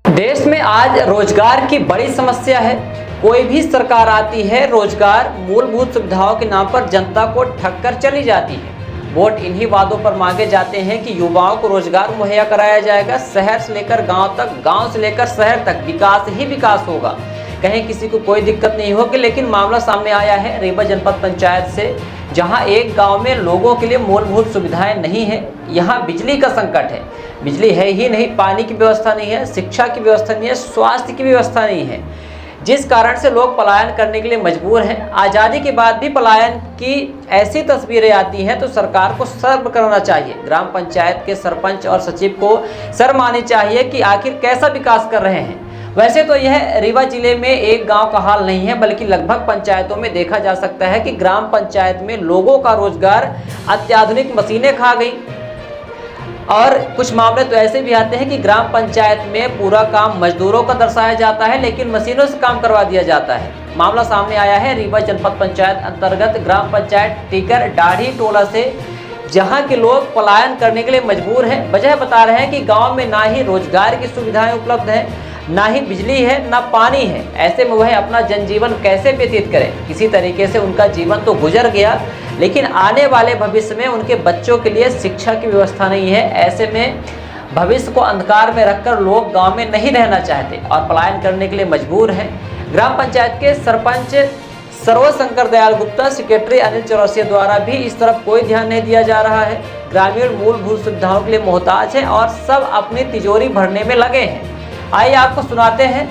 देश में आज रोजगार की बड़ी समस्या है। कोई भी सरकार आती है, रोजगार मूलभूत सुविधाओं के नाम पर जनता को ठग कर चली जाती है। वोट इन्हीं वादों पर मांगे जाते हैं कि युवाओं को रोजगार मुहैया कराया जाएगा, शहर से लेकर गांव तक, गांव से लेकर शहर तक विकास ही विकास होगा, कहीं किसी को कोई दिक्कत नहीं होगी। लेकिन मामला सामने आया है रीवा जनपद पंचायत से, जहां एक गांव में लोगों के लिए मूलभूत सुविधाएं नहीं है। यहां बिजली का संकट है, बिजली है ही नहीं, पानी की व्यवस्था नहीं है, शिक्षा की व्यवस्था नहीं है, स्वास्थ्य की व्यवस्था नहीं है, जिस कारण से लोग पलायन करने के लिए मजबूर हैं। आज़ादी के बाद भी पलायन की ऐसी तस्वीरें आती हैं तो सरकार को शर्म करना चाहिए। ग्राम पंचायत के सरपंच और सचिव को शर्म आनी चाहिए कि आखिर कैसा विकास कर रहे हैं। वैसे तो यह रीवा जिले में एक गांव का हाल नहीं है, बल्कि लगभग पंचायतों में देखा जा सकता है कि ग्राम पंचायत में लोगों का रोजगार अत्याधुनिक मशीनें खा गई। और कुछ मामले तो ऐसे भी आते हैं कि ग्राम पंचायत में पूरा काम मजदूरों का दर्शाया जाता है, लेकिन मशीनों से काम करवा दिया जाता है। मामला सामने आया है रीवा जनपद पंचायत अंतर्गत ग्राम पंचायत टीकर डाढ़ी टोला से, जहां के लोग पलायन करने के लिए मजबूर हैं। वजह बता रहे हैं कि गांव में ना ही रोजगार की सुविधाएं उपलब्ध हैं, ना ही बिजली है, ना पानी है। ऐसे में वह अपना जनजीवन कैसे व्यतीत करें। किसी तरीके से उनका जीवन तो गुजर गया, लेकिन आने वाले भविष्य में उनके बच्चों के लिए शिक्षा की व्यवस्था नहीं है। ऐसे में भविष्य को अंधकार में रखकर लोग गांव में नहीं रहना चाहते और पलायन करने के लिए मजबूर हैं। ग्राम पंचायत के सरपंच सरोज शंकर दयाल गुप्ता, सेक्रेटरी अनिल चौरसिया द्वारा भी इस तरफ कोई ध्यान नहीं दिया जा रहा है। ग्रामीण मूलभूत सुविधाओं के लिए मोहताज हैं और सब अपनी तिजोरी भरने में लगे हैं। आइए आपको सुनाते हैं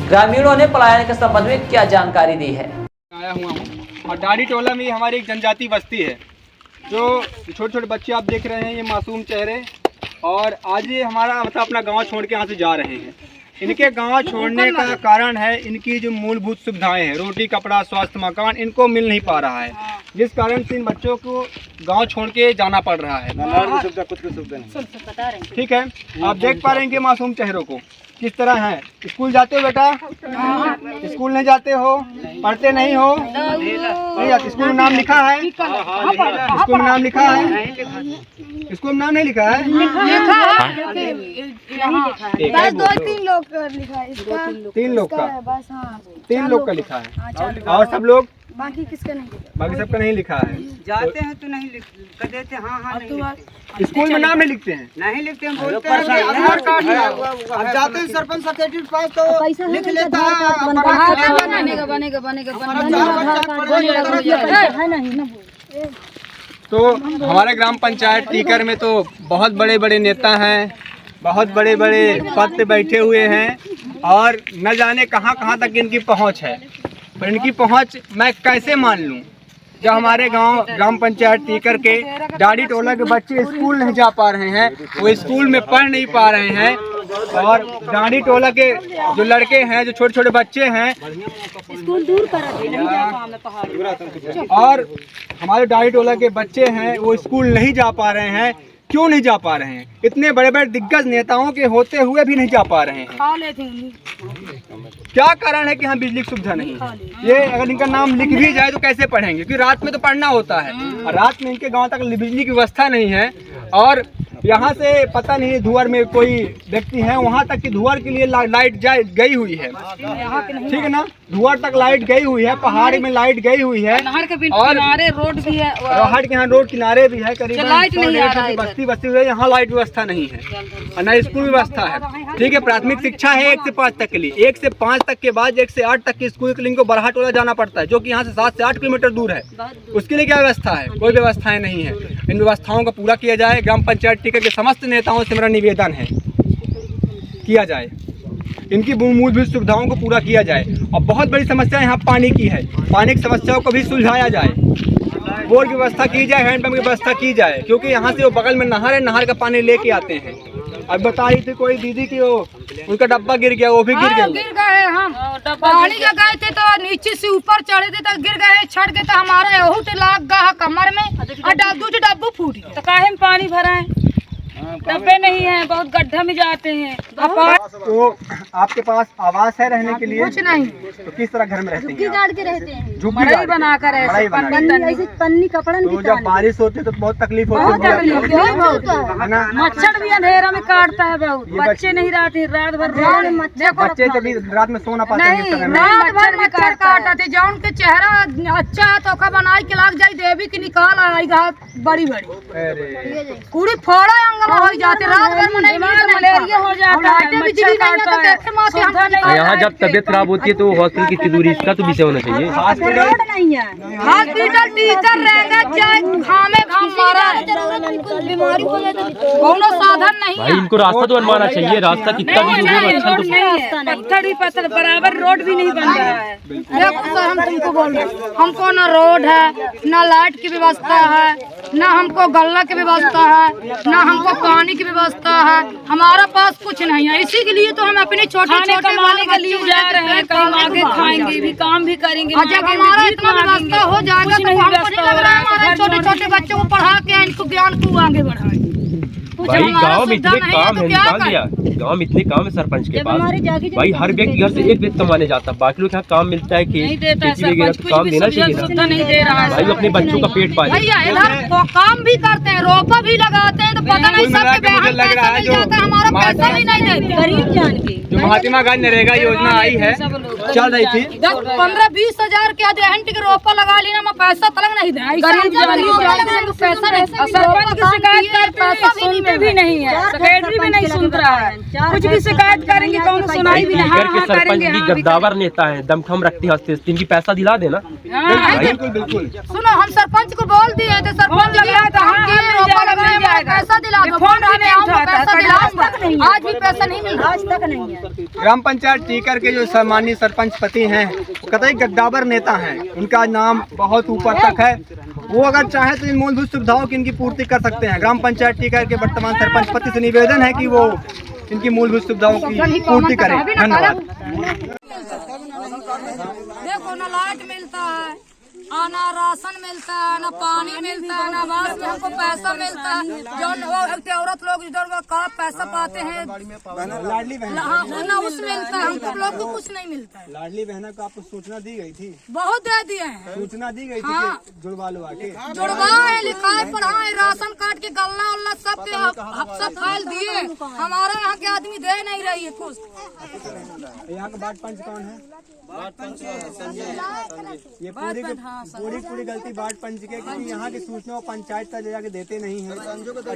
ग्रामीणों ने पलायन के संबंध में क्या जानकारी दी है। आया हुआ हूँ और डाढ़ी टोला में हमारी एक जनजाति बस्ती है, जो छोटे छोटे बच्चे आप देख रहे हैं, ये मासूम चेहरे, और आज ये हमारा मतलब अपना गांव छोड़ के यहाँ से जा रहे हैं। इनके गांव छोड़ने का कारण है इनकी जो मूलभूत सुविधाएं हैं, रोटी कपड़ा स्वास्थ्य मकान, इनको मिल नहीं पा रहा है, जिस कारण से इन बच्चों को गांव छोड़ के जाना पड़ रहा है। कुछ सुविधा नहीं। ठीक है, आप देख पा रहे हैं कि मासूम चेहरों को किस तरह है। स्कूल जाते हो बेटा? स्कूल नहीं जाते हो? पढ़ते नहीं हो? नहीं जाते। स्कूल में नाम लिखा है? स्कूल में नाम लिखा है? स्कूल में नाम नहीं लिखा है? बस 2-3 लोग का लिखा है। 3 लोग का? बस हाँ, 3 लोग का लिखा है और सब लोग बाकी किसका नहीं लिखा? बाकी सबका नहीं लिखा है। जाते हैं तो नहीं कर देते। हाँ हाँ नहीं स्कूल में नाम नहीं लिखते हैं? नहीं लिखते हैं, बोलते हैं कि आधार कार्ड अब जाते हैं सरपंच सेक्रेटरी के पास तो लिख लेता है बनेगा। तो हमारे ग्राम पंचायत टीकर में तो बहुत बड़े बड़े नेता हैं, बहुत बड़े बड़े पद पे बैठे हुए हैं और न जाने कहाँ कहाँ तक इनकी पहुँच है। पर इनकी पहुँच मैं कैसे मान लूँ जब हमारे गांव ग्राम पंचायत टीकर के डाढ़ी टोला के बच्चे स्कूल नहीं जा पा रहे हैं, वो स्कूल में पढ़ नहीं पा रहे हैं। और डाढ़ी टोला के जो लड़के हैं, जो छोटे छोटे बच्चे हैं, स्कूल दूर पर और हमारे डाढ़ी टोला के बच्चे हैं वो स्कूल नहीं जा पा रहे हैं। क्यों नहीं जा पा रहे हैं? इतने बड़े बड़े दिग्गज नेताओं के होते हुए भी नहीं जा पा रहे हैं। क्या कारण है कि यहाँ बिजली की सुविधा नहीं है? ये अगर इनका नाम लिख भी जाए तो कैसे पढ़ेंगे, क्योंकि रात में तो पढ़ना होता है और रात में इनके गांव तक बिजली की व्यवस्था नहीं है। और यहाँ से पता नहीं धुआर में कोई व्यक्ति है, वहाँ तक की धुआर के लिए लाइट गई हुई है, ठीक है ना, धुआर तक लाइट गई हुई है, पहाड़ी में लाइट गई हुई है, और रोड भी है, पहाड़ के यहाँ रोड किनारे भी है, करीबन बस्ती हुई है, यहाँ लाइट व्यवस्था नहीं है और न स्कूल व्यवस्था है। ठीक है, प्राथमिक शिक्षा है 1 से 5 तक के लिए, 1 से 5 तक के बाद 1 से 8 तक के स्कूल के लिए इनको बरहा टोला जाना पड़ता है, जो कि यहाँ से 7 से 8 किलोमीटर दूर है। उसके लिए क्या व्यवस्था है? कोई व्यवस्थाएं नहीं है। इन व्यवस्थाओं को पूरा किया जाए। ग्राम पंचायत टीकर के समस्त नेताओं से मेरा निवेदन है किया जाए, इनकी मूलभूत सुविधाओं को पूरा किया जाए। और बहुत बड़ी समस्या यहाँ पानी की है, पानी की समस्याओं को भी सुलझाया जाए, बोर की व्यवस्था की जाए, हैंडपंप की व्यवस्था की जाए, क्योंकि यहाँ से वो बगल में नहर है, नहर का पानी लेके आते हैं। अब बता रही थी कोई दीदी की वो उनका डब्बा गिर गया, वो भी गिर गए। हम पहाड़ी का गए थे तो नीचे से ऊपर चढ़े थे तो गिर गए, छड़ के तो हमारे बहुत लाग गया कमर में और डब्बू फूट गया। तो काहे में पानी भरा है? डब्बे नहीं है, बहुत गड्ढा में जाते हैं। तो आपके पास आवास है रहने के लिए? कुछ नहीं। तो किस तरह घर में रहते हैं? गाड़ के रहते हैं, झुग्गी बनाकर ऐसे पन्नी कपड़ा तो जब बारिश होती है तो बहुत तकलीफ होती है ना? मच्छर भी अंधेरा में काटता है बहुत, बच्चे नहीं रहते रात भर। बच्चे जब रात में सो ना पाते हैं इस समय में। रात भर मच्छर काटा थे, जौन के चेहरा अच्छा है तो ओका बनाई के लाग जाई देवी की निकाल आई घाट बड़ी बड़ी पूरी फोड़ा अंग में हो जाते, रात भर में नहीं मलेरिया हो जाता है, बिजली नहीं तो देखे माथे हम। यहाँ जब तबीयत खराब होती है तो हॉस्पिटल की दूरी इसका तो विषय होना चाहिए। रोड नहीं है, हॉस्पिटल टीचर रहेगा चाहे घामे घाम मारा, बीमारी हो जाए तो कोनो साधन नहीं भाई इनको रास्ता तो बनवाना चाहिए, रास्ता कितना भी दूर हो अच्छा तो पत्थर ही पत्थर, बराबर रोड भी नहीं बन रहा है। देखो सर हम तुमको बोल रहे हैं, हमको ना रोड है, ना लाइट की व्यवस्था है, ना हमको गल्ला की व्यवस्था है, ना हमको पानी की व्यवस्था है, हमारा पास कुछ नहीं है। इसी के लिए तो हम अपने छोटे छोटे वाले के लिए जा रहे हैं, कहीं आगे खाएंगे भी, काम भी करेंगे। जब हमारा इतना व्यवस्था हो जाएगा तो हमको नहीं लग रहा है हमारे छोटे छोटे बच्चों को पढ़ा के इनको ज्ञान को आगे बढ़ाएं। भाई गांव में इतने काम है, निकाल दिया गांव में इतने काम है सरपंच के पास। भाई हर व्यक्ति घर से एक व्यक्ति कमाने जाता है, बाकी लोग यहाँ काम मिलता है खेती वगैरह, तो काम देना चाहिए ना। नहीं दे रहा है भाई अपने बच्चों का पेट पाले। भैया इधर काम भी करते हैं, रोपा भी लगाते हैं, तो पता नहीं सबके बहन पैसा मिल जाता है, हमारा पैसा भी नहीं देते। गरीब जान के जो महात्मा गांधी नरेगा योजना आई है चल रही थी, 15-20 हजार के आधे के रोपा लगा ली ना, मैं पैसा तलक नहीं दे। गरीब पैसा नहीं, सरपंच की शिकायत पैसा सुनते भी नहीं है, सेक्रेटरी भी नहीं सुन रहा है, कुछ भी शिकायत करेंगे कौन सुनाई भी नहीं। के सरपंच भी गद्दावर नेता है, दमखम रखते हंसते, इनकी पैसा दिला देना। बिल्कुल बिल्कुल। सुनो हम सरपंच को बोल दिए थे, सरपंच लग रहा था रोपा लगाए पैसा दिला दो, फोन पैसा दिला, आज भी पैसा नहीं मिल रहा, आज तक नहीं है। ग्राम पंचायत टीकर के जो सम्मानीय सरपंच पति हैं कतई गद्दावर नेता हैं, उनका नाम बहुत ऊपर तक है। वो अगर चाहे तो इन मूलभूत सुविधाओं की इनकी पूर्ति कर सकते हैं। ग्राम पंचायत टीकर के वर्तमान सरपंच पति से निवेदन है कि वो इनकी मूलभूत सुविधाओं की पूर्ति करें। धन्यवाद। देखो ना लाइट मिलता है, ना राशन मिलता है, ना पानी मिलता है, ना आवास में हमको पैसा मिलता है। जो औरत लोग इधर का पैसा पाते हैं, लाडली बहन ना उस मिलता है, हमको लोग को कुछ नहीं मिलता है। लाडली बहना को आपको सूचना दी गई थी? बहुत दे दिए हैं, सूचना दी गई थी हाँ। कि जुड़वा लो आके जुड़वाए, लिखाए, पढ़ाए, राशन कार्ड के गल्ला उल्ला सब के सब फाइल दिए, हमारे यहाँ के आदमी दे नहीं रही है कुछ। यहाँ का वार्ड पंच कौन है? ये पूरी गलती वार्ड पंच के, क्योंकि यहाँ की सूचना पंचायत तक जाके देते नहीं है।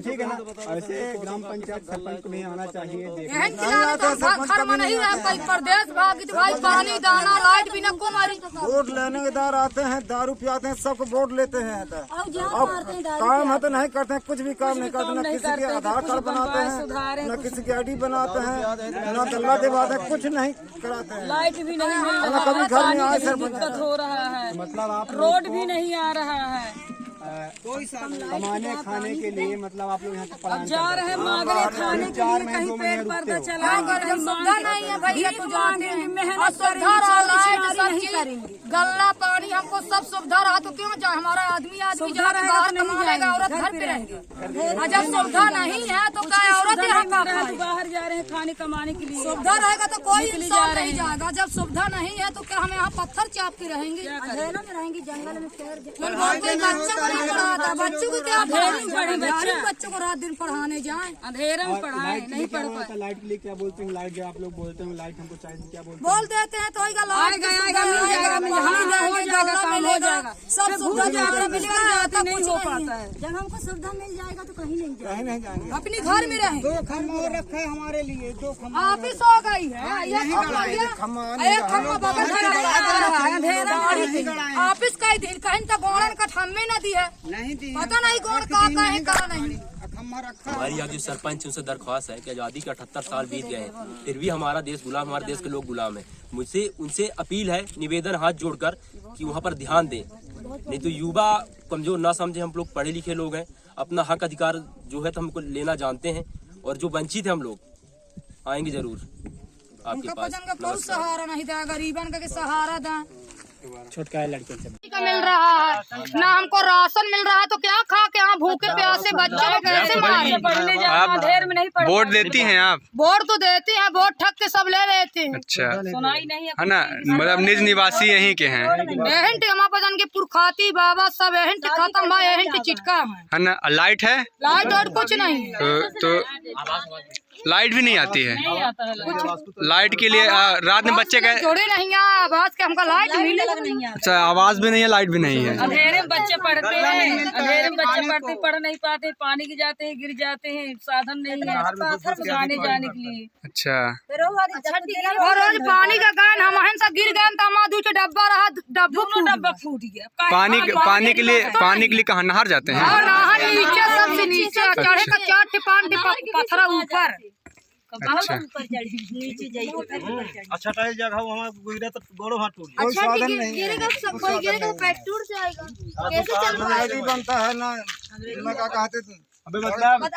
ठीक है ना, ऐसे ग्राम पंचायत सरपंच को नहीं आना चाहिए। नहीं है प्रदेश भाई, पानी दाना लाइट भी न को मारी। वोट लेने के दार आते हैं, दारू पियाते हैं, सबको वोट लेते हैं, काम है तो नहीं करते हैं, कुछ भी काम नहीं करते, न किसी के आधार कार्ड बनाते हैं, न किसी की ID बनाते हैं, न गल्ला दिवाते हैं, कुछ नहीं कराते हैं। लाइट भी नहीं मिल रहा, कभी घर में आए सरपंच दिक्कत हो रहा है, मतलब आप रोड भी नहीं आ रहा है। कमाने खाने के लिए मतलब आप लोग यहाँ से पलायन जा रहे हैं मांगने खाने के लिए, कहीं पेट पर्दा चला, सुविधा नहीं है भैया, तो जाते हैं मेहनत सुविधा करेंगे, गल्ला पानी हमको सब सुविधा रहा तो क्यों जाए? हमारा आदमी जा रहा है बाहर कमाएगा, औरत घर पे रहेगी। जब सुविधा नहीं है तो क्या औरत बाहर जा रहे हैं खाने कमाने के लिए? सुविधा रहेगा तो कोई इंसान नहीं जाएगा, जब सुविधा नहीं है तो क्या हम यहाँ पत्थर चाप के रहेंगे, अंधेरों में रहेंगे, जंगल में बच्चों को क्या बच्चों को रात दिन पढ़ाने जाएं, अंधेरे में पढ़ाएं, नहीं पढ़ पाए। लाइट के लिए क्या बोलते हैं? लाइट जो आप लोग बोलते हैं लाइट हमको चाहिए, क्या बोल देते हैं तो आएगा, सब सुविधा नहीं हो पाता है। जब हमको सुविधा मिल जाएगा तो कहीं नहीं जाएंगे, अपने घर में रहेंगे। 2 खम्भा रखे हैं हमारे लिए, 2 खम्भा ऑफिस हो गई है, एक खम्भा बगल ऑफिस का दिन कहीं तक गोड़न का ठम्मे न दी है, नहीं दी, पता नहीं कौन का है का नहीं। खम्भा रखा। हमारी यहाँ जो सरपंच उनसे दरख्वास्त है कि आज़ादी के 78 साल बीत गए हैं, फिर भी हमारा देश गुलाम, हमारे देश के लोग गुलाम है। मुझसे उनसे अपील है, निवेदन हाथ जोड़कर कि वहाँ पर ध्यान दें, नहीं तो युवा कमजोर ना समझे। हम लोग पढ़े लिखे लोग हैं, अपना हक अधिकार जो है तो हमको लेना जानते हैं, और जो वंचित है हम लोग आएंगे जरूर आपके पास। कोई सहारा नहीं था, गरीबन का सहारा दें, छोटका लड़के से का मिल रहा है ना हमको राशन मिल रहा है, तो क्या खा के यहाँ भूखे प्यासे बच्चे को कैसे मारे? पढ़ने जाना अंधेर में नहीं पढ़। वोट देती हैं आप? वोट तो देती हैं, वोट ठग के सब ले लेते हैं। अच्छा, सुनाई नहीं है ना, मतलब निज निवासी यहीं के हैं? एहंट हमारे पदन के पुरखाती बाबा सब एहंट खत्म भाई, एहंट चिटका है ना। लाइट है? लाइट और कुछ नहीं। तो लाइट भी नहीं आती है? लाइट के लिए रात में बच्चे का जोड़े नहीं है आवाज के, हमको लाइट मिले नहीं है। अच्छा, आवाज भी नहीं है, लाइट भी नहीं है। अंधेरे में बच्चे पढ़ते हैं, अंधेरे में बच्चे पढ़ते पढ़ नहीं पाते, पानी के जाते हैं, गिर जाते हैं, साधन नहीं है आने जाने के लिए। अच्छा, और रोज पानी का गान हम से गिर गए तो हमारा दूसरा डब्बा रहा, डब्बा फूट गया। पानी के लिए कहाँ नहर जाते हैं? और नहर नीचे सबसे नीचे चढ़े का 4 टिपान पत्थर ऊपर। अच्छा, अच्छा टाइल जगह वहाँ गुजरे तो गोड़ो हाथ टूट कोई साधन नहीं गिरेगा सब, कोई गिरेगा तो पैर टूट जाएगा। कैसे चल है बनता है ना क्या कहते थे। अबे मतलब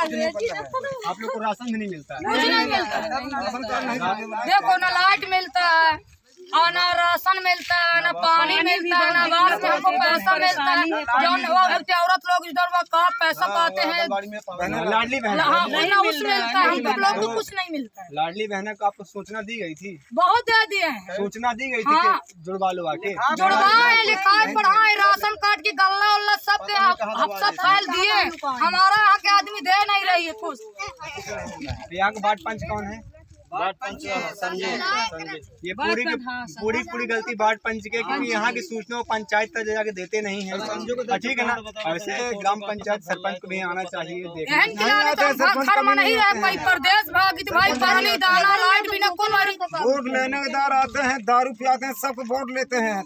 आप लोग को राशन भी नहीं मिलता है? कुछ नहीं मिलता, देखो ना लाइट मिलता है और ना राशन मिलता है, ना पानी मिलता है, ना आवास में हमको पैसा मिलता है। जौन औरत लोग इधर वहाँ का पैसा पाते हैं, लाडली बहन ना उस मिलता है, हमको लोग को कुछ नहीं मिलता है। लाडली बहन को आपको सूचना दी गई थी? बहुत दे दिए हैं, सूचना दी गई थी कि जुड़वा लो आके? जुड़वाए, लिखाए, पढ़ाए, राशन कार्ड की गल्ला उल्ला सब के हम सब फाइल दिए। हमारा यहाँ के आदमी दे नहीं रही है कुछ। यहाँ का वार्ड पंच कौन है? वार्ड पंच संजय। ये पूरी गलती वार्ड पंच के, क्योंकि यहाँ की सूचना पंचायत तक जाके देते नहीं है। ठीक है ना, ऐसे ग्राम पंचायत सरपंच को भी आना चाहिए। घर में नहीं रह पाई, प्रदेश भागी भाई, पानी दाना लाइट बिना वोट लेने दार आते हैं, दारू पियाते हैं, सब वोट लेते हैं।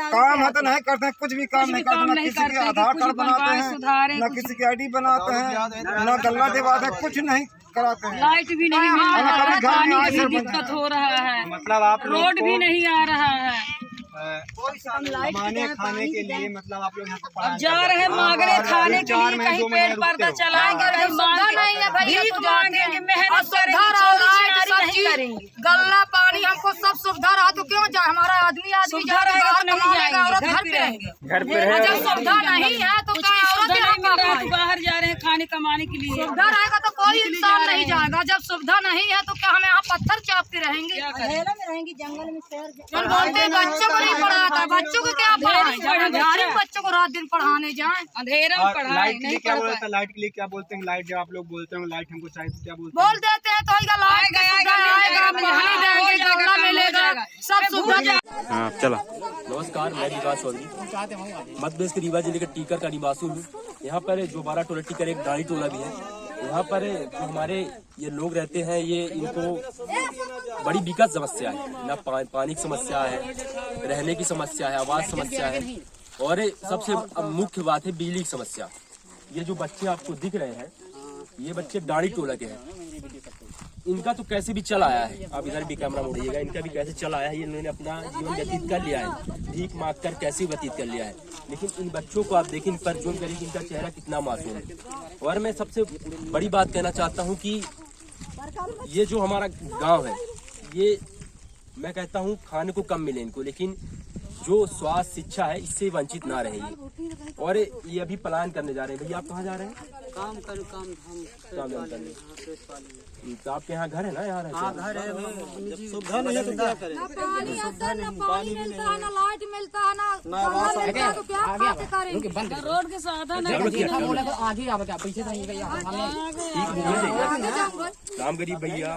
काम है तो नहीं करते हैं, कुछ भी काम नहीं करते, न किसी के आधार कार्ड बनाते हैं, न किसी की ID बनाते हैं, न गल्ला दिवाते हैं, कुछ नहीं कराते हैं। लाइट भी नहीं मिल रहा है, पानी की भी दिक्कत हो रहा है, मतलब आप रोड भी नहीं आ रहा है। कमाने खाने के लिए मतलब आप लोग यहाँ पे अब जा रहे हैं मांगने खाने के लिए, कहीं पेट पर्दा चलाएंगे, कहीं मांगेंगे, भीख मांगेंगे, मेहनत करेंगे, गल्ला पानी हमको सब सुविधा रहा तो क्यों जाए? हमारा आदमी सुविधा रहेगा तो नहीं जाएंगे, औरत घर पे रहेंगे। घर पे जब सुविधा नहीं है तो क्या औरत यहाँ मिल रहा है तो बाहर जा रहे हैं खाने कमाने के लिए। सुविधा रहेगा तो कोई इंसान नहीं जाएगा, जब सुविधा नहीं है तो क्या हम यहाँ पत्थर चापते रहेंगे? जंगल में शहर बोलते हैं बच्चों को नहीं पढ़ाता, बच्चों को क्या पढ़ाए? बच्चों को रात दिन पढ़ाने जाए, अंधेरा में पढ़ाए लाइट के लिए नहीं क्या पढ़ बोलते पाए। हैं? लाइट के लिए क्या बोलते हैं? लाइट जब आप लोग बोलते हैं लाइट हमको चाहिए तो क्या बोलते हैं? बोल देते हैं तो लाइट का सुविधा आएगा, पानी देंगे, गल्ला मिलेगा, सब सुविधा। हाँ, चलो। नमस्कार, मैं विकास चौधरी, मध्य प्रदेश के रीवा जिले के टीकर का निवासी हूँ। यहाँ पर जो 12 टोला टीकर एक डाली टोला भी है। यहाँ पर जो हमारे ये लोग रहते हैं, ये इनको बड़ी दिक्कत समस्या है, ना पानी की समस्या है, रहने की समस्या है, आवास समस्या है, और सबसे मुख्य बात है बिजली की समस्या। ये जो बच्चे आपको दिख रहे हैं, ये बच्चे डाली टोला के हैं। इनका तो कैसे भी चल आया है, आप इधर भी कैमरा मोड़िएगा, इनका भी कैसे चल आया है। इन्होंने अपना जीवन व्यतीत कर लिया है, भीख मांग कर कैसे व्यतीत कर लिया है। लेकिन इन बच्चों को आप देखें, इन पर जोन करें कि इनका चेहरा कितना मासूम है। और मैं सबसे बड़ी बात कहना चाहता हूँ कि ये जो हमारा गाँव है, ये मैं कहता हूँ खाने को कम मिले इनको, लेकिन जो स्वास्थ्य शिक्षा है इससे वंचित ना रहे। और ये अभी प्लान करने जा रहे हैं। भैया आप कहाँ जा रहे हैं? काम धाम करने। तो आपके यहाँ घर है ना? यहाँ घर है। सुविधा नहीं है तो क्या करें? ना पानी आता है, ना पानी मिलता है, ना लाइट मिलता है, ना गल्ला मिलता है, तो क्या खाते करेंगे? रोड के साधन है, काम गरीब भैया।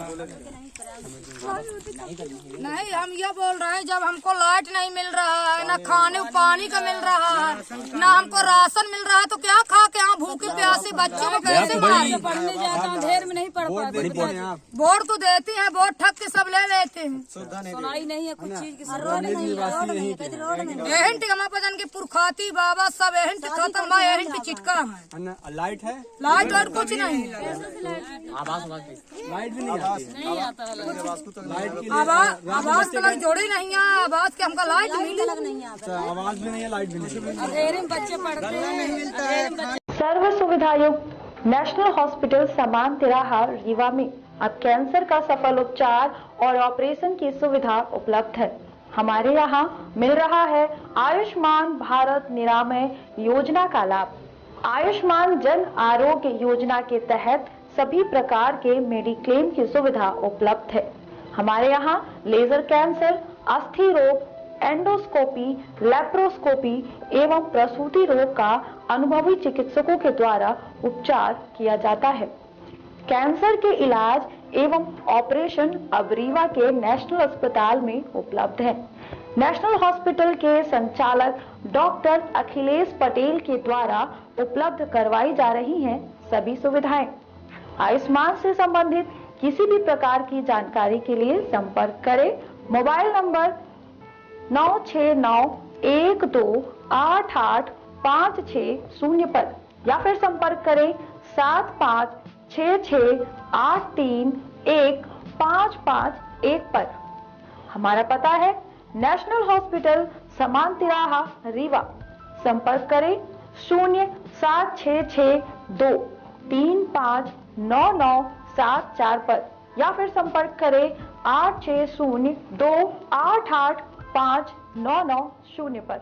नहीं, हम ये बोल रहे हैं, जब हमको लाइट नहीं मिल रहा है, ना खाने पानी का मिल रहा है, ना हमको राशन मिल रहा है, तो क्या खा के यहाँ भूखे प्यासे बच्चों को कैसे मारे? पढ़ने जाता अंधेर में नहीं पढ़ पाते। वोट तो देती हैं, वोट ठग के सब ले लेते हैं। सुनाई नहीं है कुछ चीज की, एहंट हमारे पदन के पुरखाती बाबा सब एहंट खत्म भाई, एहंट चिटका है। लाइट है? लाइट और कुछ नहीं, लाइट भी नहीं आती है? नहीं आता है। आवाज तक जोड़ी नहीं है, आवाज के हमको लाइट मिली नहीं है। अच्छा, आवाज भी नहीं है, लाइट भी नहीं है। अंधेरे में बच्चे पढ़ते हैं। सर्व सुविधा युक्त नेशनल हॉस्पिटल समान तिराहा रीवा में अब कैंसर का सफल उपचार और ऑपरेशन की सुविधा उपलब्ध है। हमारे यहाँ मिल रहा है आयुष्मान भारत निरामय योजना का लाभ। आयुष्मान जन आरोग्य योजना के तहत सभी प्रकार के मेडिक्लेम की सुविधा उपलब्ध है। हमारे यहाँ लेजर कैंसर, अस्थि रोग, एंडोस्कोपी, लेप्रोस्कोपी एवं प्रसूति रोग का अनुभवी चिकित्सकों के द्वारा उपचार किया जाता है। कैंसर के इलाज एवं ऑपरेशन अब रीवा के नेशनल अस्पताल में उपलब्ध है। नेशनल हॉस्पिटल के संचालक डॉक्टर अखिलेश पटेल के द्वारा उपलब्ध करवाई जा रही हैं सभी सुविधाएं। आयुष्मान से संबंधित किसी भी प्रकार की जानकारी के लिए संपर्क करें मोबाइल नंबर 9691288560 पर या फिर संपर्क करें 7566831551 पर। हमारा पता है नेशनल हॉस्पिटल समान तिराहा रीवा। संपर्क करें 07662359974 पर या फिर संपर्क करें 8602885990 पर।